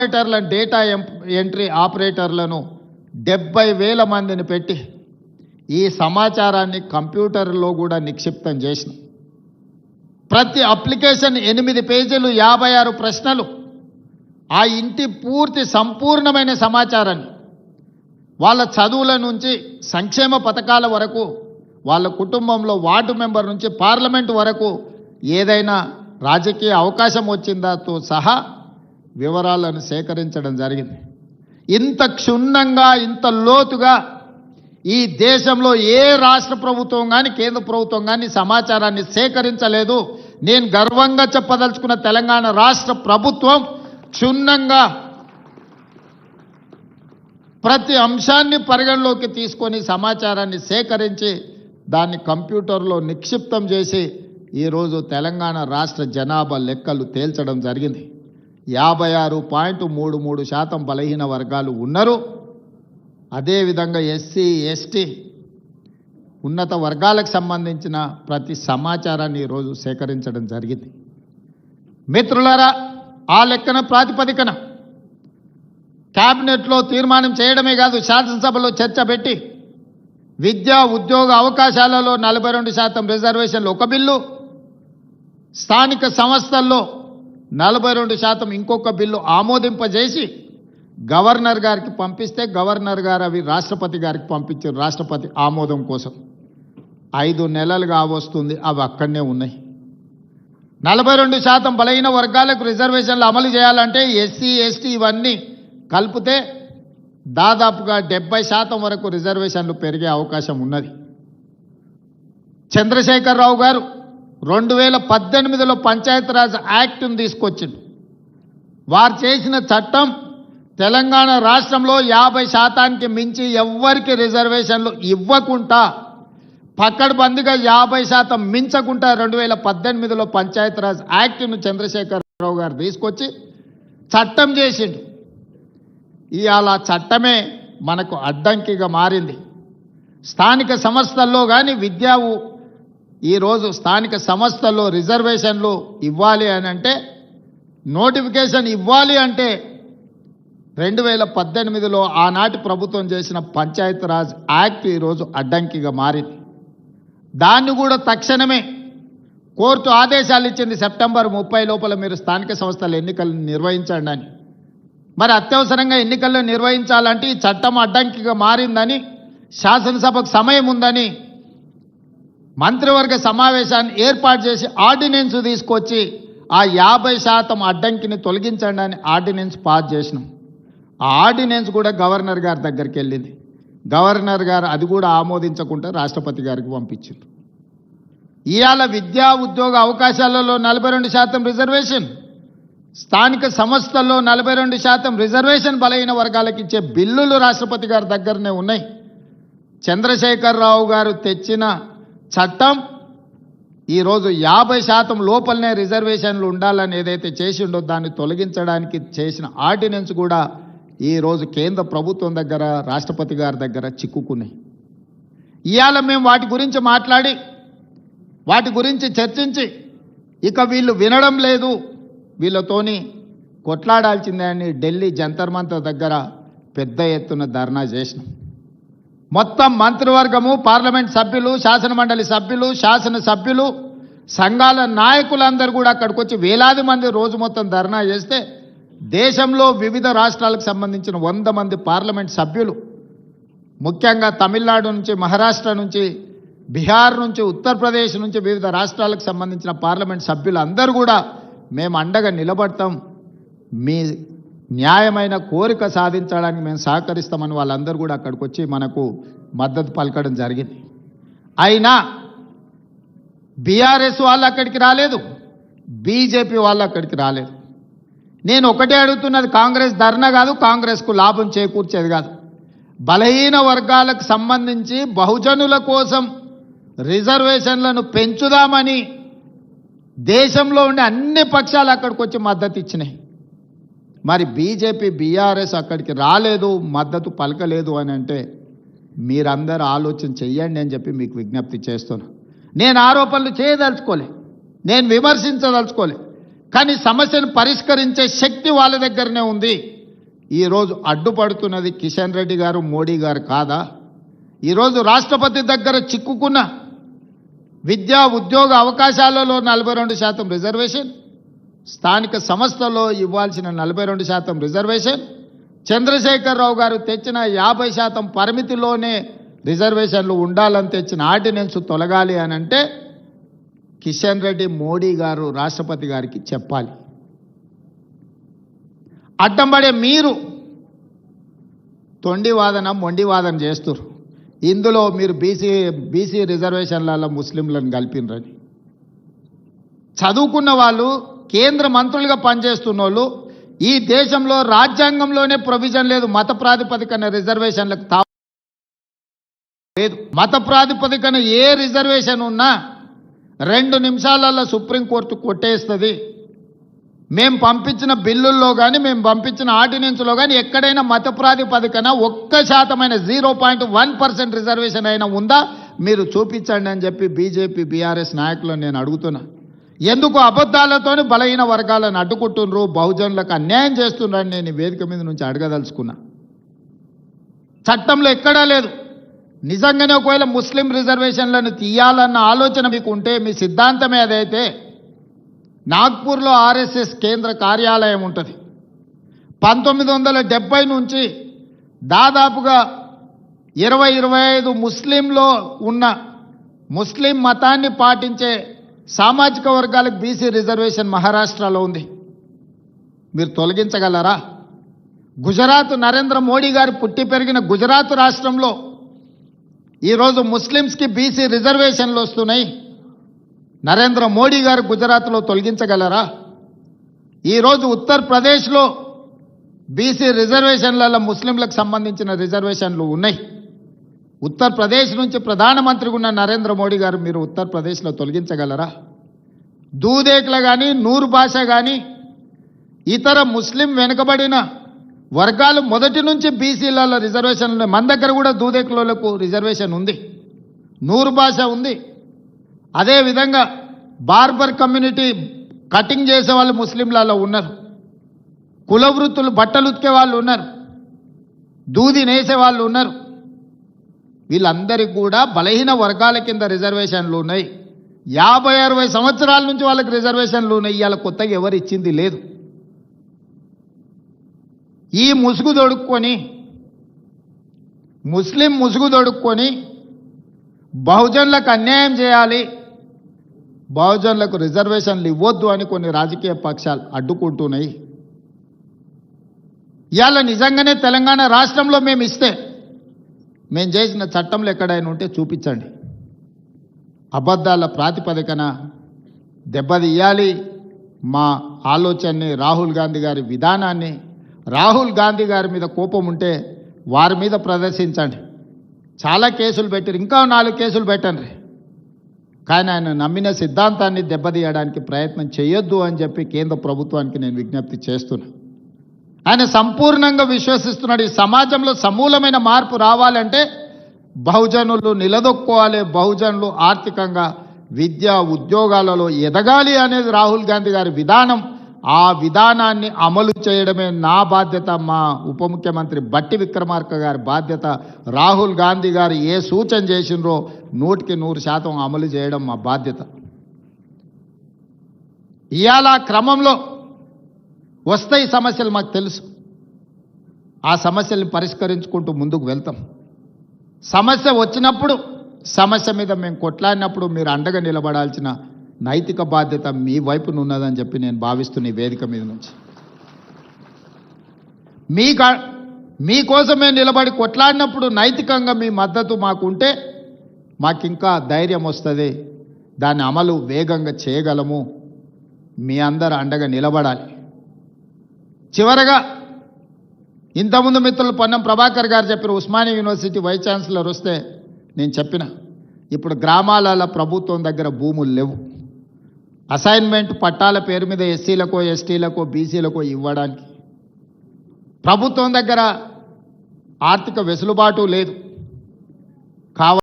ఆపరేటర్ల data entry ఆపరేటర్లను 70,000 మందిని పెట్టి ఈ సమాచారాన్ని కంప్యూటర్లో కూడా నిక్షిప్తం చేసిన ప్రతి అప్లికేషన్ 8 పేజీలు 56 ప్రశ్నలు ఆ ఇంటి పూర్తి సంపూర్ణమైన సమాచారాన్ని వాళ్ళ చదువుల నుంచి సంక్షేమ పథకాల వరకు వాళ్ళ కుటుంబంలో వార్డు మెంబర్ నుంచి పార్లమెంట్ వరకు ఏదైనా రాజకీయ అవకాశం వచ్చిందాతో సహా వివరాలను సేకరించడం జరిగింది. ఇంత క్షుణ్ణంగా ఇంత లోతుగా ఈ దేశంలో ఏ రాష్ట్ర ప్రభుత్వం కానీ కేంద్ర ప్రభుత్వం కానీ సమాచారాన్ని సేకరించలేదు. నేను గర్వంగా చెప్పదలుచుకున్న తెలంగాణ రాష్ట్ర ప్రభుత్వం క్షుణ్ణంగా ప్రతి అంశాన్ని పరిగణలోకి తీసుకొని సమాచారాన్ని సేకరించి దాన్ని కంప్యూటర్లో నిక్షిప్తం చేసి ఈరోజు తెలంగాణ రాష్ట్ర జనాభా లెక్కలు తేల్చడం జరిగింది. 56.33% బలహీన వర్గాలు ఉన్నారు. అదేవిధంగా ఎస్సీ ఎస్టీ ఉన్నత వర్గాలకు సంబంధించిన ప్రతి సమాచారాన్ని ఈరోజు సేకరించడం జరిగింది. మిత్రులారా, ఆ లెక్కన ప్రాతిపదికన క్యాబినెట్లో తీర్మానం చేయడమే కాదు, శాసనసభలో చర్చ పెట్టి విద్యా ఉద్యోగ అవకాశాలలో 42% రిజర్వేషన్లు ఒక బిల్లు, స్థానిక సంస్థల్లో 42% ఇంకొక బిల్లు ఆమోదింపజేసి గవర్నర్ గారికి పంపిస్తే గవర్నర్ గారు అవి రాష్ట్రపతి గారికి పంపించారు రాష్ట్రపతి ఆమోదం కోసం. 5 నెలలుగా వస్తుంది, అవి అక్కడనే ఉన్నాయి. 42% బలహీన వర్గాలకు రిజర్వేషన్లు అమలు చేయాలంటే ఎస్సీ ఎస్టీ ఇవన్నీ కలిపితే దాదాపుగా 70% వరకు రిజర్వేషన్లు పెరిగే అవకాశం ఉన్నది. చంద్రశేఖరరావు గారు 2018లో పంచాయతీరాజ్ యాక్ట్ను తీసుకొచ్చిండు. వారు చేసిన చట్టం తెలంగాణ రాష్ట్రంలో 50%కి మించి ఎవ్వరికి రిజర్వేషన్లు ఇవ్వకుండా పక్కడబందిగా 50% మించకుండా 2018లో పంచాయతీరాజ్ యాక్ట్ను చంద్రశేఖరరావు గారు తీసుకొచ్చి చట్టం చేసిండు. ఇవాళ చట్టమే మనకు అడ్డంకిగా మారింది. స్థానిక సంస్థల్లో కానీ ఈరోజు స్థానిక సంస్థల్లో రిజర్వేషన్లు ఇవ్వాలి అని అంటే, నోటిఫికేషన్ ఇవ్వాలి అంటే 2018లో ఆనాటి ప్రభుత్వం చేసిన పంచాయతీరాజ్ యాక్ట్ ఈరోజు అడ్డంకిగా మారింది. దాన్ని కూడా తక్షణమే కోర్టు ఆదేశాలు ఇచ్చింది, సెప్టెంబర్ 30 లోపల మీరు స్థానిక సంస్థల ఎన్నికలు నిర్వహించండి అని. మరి అత్యవసరంగా ఎన్నికల్లో నిర్వహించాలంటే ఈ చట్టం అడ్డంకిగా మారిందని, శాసనసభకు సమయం ఉందని మంత్రివర్గ సమావేశాన్ని ఏర్పాటు చేసి ఆర్డినెన్స్ తీసుకొచ్చి ఆ 50% అడ్డంకిని తొలగించండి అని ఆర్డినెన్స్ పాస్ చేసినాం. ఆ ఆర్డినెన్స్ కూడా గవర్నర్ గారి దగ్గరికి వెళ్ళింది. గవర్నర్ గారు అది కూడా ఆమోదించకుండా రాష్ట్రపతి గారికి పంపించారు. ఇవాళ విద్యా ఉద్యోగ అవకాశాలలో 42% రిజర్వేషన్, స్థానిక సంస్థల్లో 42% రిజర్వేషన్ బలహీన వర్గాలకు ఇచ్చే బిల్లులు రాష్ట్రపతి గారి దగ్గరనే ఉన్నాయి. చంద్రశేఖరరావు గారు తెచ్చిన చట్టం ఈరోజు 50% లోపలనే రిజర్వేషన్లు ఉండాలని ఏదైతే చేసిండో దాన్ని తొలగించడానికి చేసిన ఆర్డినెన్స్ కూడా ఈరోజు కేంద్ర ప్రభుత్వం దగ్గర రాష్ట్రపతి గారి దగ్గర చిక్కుకున్నాయి. ఇవాళ మేము వాటి గురించి మాట్లాడి వాటి గురించి చర్చించి ఇక వీళ్ళు వినడం లేదు, వీళ్ళతోని కొట్లాడాల్సిందే అని ఢిల్లీ జంతర్ మంతర్ దగ్గర పెద్ద ఎత్తున ధర్నా చేసినాం. మొత్తం మంత్రివర్గము, పార్లమెంట్ సభ్యులు, శాసనమండలి సభ్యులు, శాసనసభ్యులు, సంఘాల నాయకులందరూ కూడా అక్కడికి వచ్చి వేలాది మంది రోజు మొత్తం ధర్నా చేస్తే దేశంలో వివిధ రాష్ట్రాలకు సంబంధించిన 100 మంది పార్లమెంట్ సభ్యులు, ముఖ్యంగా తమిళనాడు నుంచి, మహారాష్ట్ర నుంచి, బీహార్ నుంచి, ఉత్తరప్రదేశ్ నుంచి వివిధ రాష్ట్రాలకు సంబంధించిన పార్లమెంట్ సభ్యులు అందరూ కూడా మేము అండగా నిలబడతాం, మీ న్యాయమైన కోరిక సాధించడానికి మేము సహకరిస్తామని వాళ్ళందరూ కూడా అక్కడికి వచ్చి మనకు మద్దతు పలకడం జరిగింది. అయినా బీఆర్ఎస్ వాళ్ళు అక్కడికి రాలేదు, బీజేపీ వాళ్ళు అక్కడికి రాలేదు. నేను ఒకటే అడుగుతున్నది, కాంగ్రెస్ ధర్నా కాదు, కాంగ్రెస్కు లాభం చేకూర్చేది కాదు. బలహీన వర్గాలకు సంబంధించి బహుజనుల కోసం రిజర్వేషన్లను పెంచుదామని దేశంలో ఉండే అన్ని పక్షాలు అక్కడికి వచ్చి మద్దతు ఇచ్చినాయి. మరి బీజేపీ బీఆర్ఎస్ అక్కడికి రాలేదు, మద్దతు పలకలేదు అని అంటే మీరందరూ ఆలోచన చెయ్యండి అని చెప్పి మీకు విజ్ఞప్తి చేస్తున్నా. నేను ఆరోపణలు చేయదలుచుకోలే, నేను విమర్శించదలుచుకోలే, కానీ సమస్యను పరిష్కరించే శక్తి వాళ్ళ దగ్గరనే ఉంది. ఈరోజు అడ్డుపడుతున్నది కిషన్ రెడ్డి గారు, మోడీ గారు కాదా? ఈరోజు రాష్ట్రపతి దగ్గర చిక్కుకున్న విద్యా ఉద్యోగ అవకాశాలలో 42% రిజర్వేషన్, స్థానిక సంస్థల్లో ఇవ్వాల్సిన 42% రిజర్వేషన్, చంద్రశేఖరరావు గారు తెచ్చిన 50% పరిమితిలోనే రిజర్వేషన్లు ఉండాలని తెచ్చిన ఆర్డినెన్స్ తొలగాలి అని అంటే కిషన్ రెడ్డి, మోడీ గారు రాష్ట్రపతి గారికి చెప్పాలి. అడ్డంబడే మీరు తొండి వాదన, మొండి వాదన చేస్తున్నారు. ఇందులో మీరు బీసీ రిజర్వేషన్లలో ముస్లింలను కలిపినరని. చదువుకున్న వాళ్ళు, కేంద్ర మంత్రులుగా పనిచేస్తున్న వాళ్ళు, ఈ దేశంలో రాజ్యాంగంలోనే ప్రొవిజన్ లేదు మత ప్రాతిపదికన రిజర్వేషన్లకు లేదు. మత ప్రాతిపదికన ఏ రిజర్వేషన్ ఉన్నా 2 నిమిషాలలో సుప్రీంకోర్టు కొట్టేస్తుంది. మేము పంపించిన బిల్లుల్లో కానీ, మేము పంపించిన ఆర్డినెన్స్లో కానీ ఎక్కడైనా మత ప్రాతిపదికన 1% 0.1% రిజర్వేషన్ అయినా ఉందా మీరు చూపించండి అని చెప్పి బీజేపీ, బీఆర్ఎస్ నాయకులను నేను అడుగుతున్నా. ఎందుకు అబద్ధాలతోని బలహీన వర్గాలను అడ్డుకుంటున్నారు, బహుజనులకు అన్యాయం చేస్తున్నారని నేను వేదిక మీద నుంచి అడగదలుచుకున్నా. చట్టంలో ఎక్కడా లేదు. నిజంగానే ఒకవేళ ముస్లిం రిజర్వేషన్లను తీయాలన్న ఆలోచన మీకు ఉంటే, మీ సిద్ధాంతమే అదైతే, నాగ్పూర్లో ఆర్ఎస్ఎస్ కేంద్ర కార్యాలయం ఉంటుంది. 1970 నుంచి దాదాపుగా 20-25 ముస్లింలో ఉన్న ముస్లిం మతాన్ని పాటించే సామాజిక వర్గాలకు బీసీ రిజర్వేషన్ మహారాష్ట్రలో ఉంది. మీరు తొలగించగలరా? గుజరాత్, నరేంద్ర మోడీ గారు పుట్టి పెరిగిన గుజరాత్ రాష్ట్రంలో ఈరోజు ముస్లిమ్స్కి బీసీ రిజర్వేషన్లు వస్తున్నాయి. నరేంద్ర మోడీ గారు గుజరాత్లో తొలగించగలరా? ఈరోజు ఉత్తరప్రదేశ్లో బీసీ రిజర్వేషన్లలో ముస్లింలకు సంబంధించిన రిజర్వేషన్లు ఉన్నాయి. ఉత్తరప్రదేశ్ నుంచి ప్రధానమంత్రిగా ఉన్న నరేంద్ర మోడీ గారు మీరు ఉత్తరప్రదేశ్లో తొలగించగలరా? దూదేకుల కానీ, నూరు భాష కానీ, ఇతర ముస్లిం వెనుకబడిన వర్గాలు మొదటి నుంచి బీసీలలో రిజర్వేషన్లు ఉన్నాయి. మన దగ్గర కూడా దూదేకులకు రిజర్వేషన్ ఉంది, నూరు భాష ఉంది. అదేవిధంగా బార్బర్ కమ్యూనిటీ, కటింగ్ చేసే వాళ్ళు ముస్లింలలో ఉన్నారు. కుల వృత్తులు, బట్టలు ఉతికే వాళ్ళు ఉన్నారు, దూది నేసే వాళ్ళు ఉన్నారు. వీళ్ళందరికీ కూడా బలహీన వర్గాల కింద రిజర్వేషన్లు ఉన్నాయి. 50-60 సంవత్సరాల నుంచి వాళ్ళకి రిజర్వేషన్లు ఉన్నాయి. ఇవాళ కొత్తగా ఎవరు ఇచ్చింది లేదు. ఈ ముసుగు దొడుక్కొని, ముస్లిం ముసుగు దొడుక్కొని బహుజనులకు అన్యాయం చేయాలి, బహుజనులకు రిజర్వేషన్లు ఇవ్వద్దు అని కొన్ని రాజకీయ పక్షాలు అడ్డుకుంటున్నాయి. ఇవాళ నిజంగానే తెలంగాణ రాష్ట్రంలో మేము ఇస్తే, మేము చేసిన చట్టంలో ఎక్కడైనా ఉంటే చూపించండి. అబద్ధాల ప్రాతిపదికన దెబ్బతీయాలి మా ఆలోచనని, రాహుల్ గాంధీ గారి విధానాన్ని. రాహుల్ గాంధీ గారి మీద కోపం ఉంటే వారి మీద ప్రదర్శించండి. చాలా కేసులు పెట్టారు, ఇంకా 4 కేసులు పెట్టండి. కానీ ఆయన నమ్మిన సిద్ధాంతాన్ని దెబ్బతీయడానికి ప్రయత్నం చేయొద్దు అని చెప్పి కేంద్ర ప్రభుత్వానికి నేను విజ్ఞప్తి చేస్తున్నా. ఆయన సంపూర్ణంగా విశ్వసిస్తున్నాడు, ఈ సమాజంలో సమూలమైన మార్పు రావాలంటే బహుజనులు నిలదొక్కోవాలి, బహుజనులు ఆర్థికంగా, విద్య, ఉద్యోగాలలో ఎదగాలి అనేది రాహుల్ గాంధీ గారి విధానం. ఆ విధానాన్ని అమలు చేయడమే నా బాధ్యత, మా ఉప ముఖ్యమంత్రి బట్టి విక్రమార్క గారి బాధ్యత. రాహుల్ గాంధీ గారు ఏ సూచన చేసినరో 100% అమలు చేయడం మా బాధ్యత. ఇవాళ క్రమంలో వస్తాయి సమస్యలు, మాకు తెలుసు. ఆ సమస్యల్ని పరిష్కరించుకుంటూ ముందుకు వెళ్తాం. సమస్య వచ్చినప్పుడు, సమస్య మీద మేము కొట్లాడినప్పుడు మీరు అండగా నిలబడాల్సిన నైతిక బాధ్యత మీ వైపున ఉన్నదని చెప్పి నేను భావిస్తున్న ఈ వేదిక మీద నుంచి. మీకోసమే నిలబడి కొట్లాడినప్పుడు నైతికంగా మీ మద్దతు మాకుంటే మాకింకా ధైర్యం వస్తుంది, దాని అమలు వేగంగా చేయగలము. మీ అందరూ అండగా నిలబడాలి. చివరగా ఇంతకుముందు మిత్రులు పొన్నం ప్రభాకర్ గారు చెప్పిన ఉస్మానియా యూనివర్సిటీ వైస్ ఛాన్సలర్ వస్తే నేను చెప్పిన, ఇప్పుడు గ్రామాలలో ప్రభుత్వం దగ్గర భూములు లేవు. అసైన్మెంట్ పట్టాల పేరు మీద ఎస్సీలకో, ఎస్టీలకో, బీసీలకో ఇవ్వడానికి ప్రభుత్వం దగ్గర ఆర్థిక వెసులుబాటు లేదు.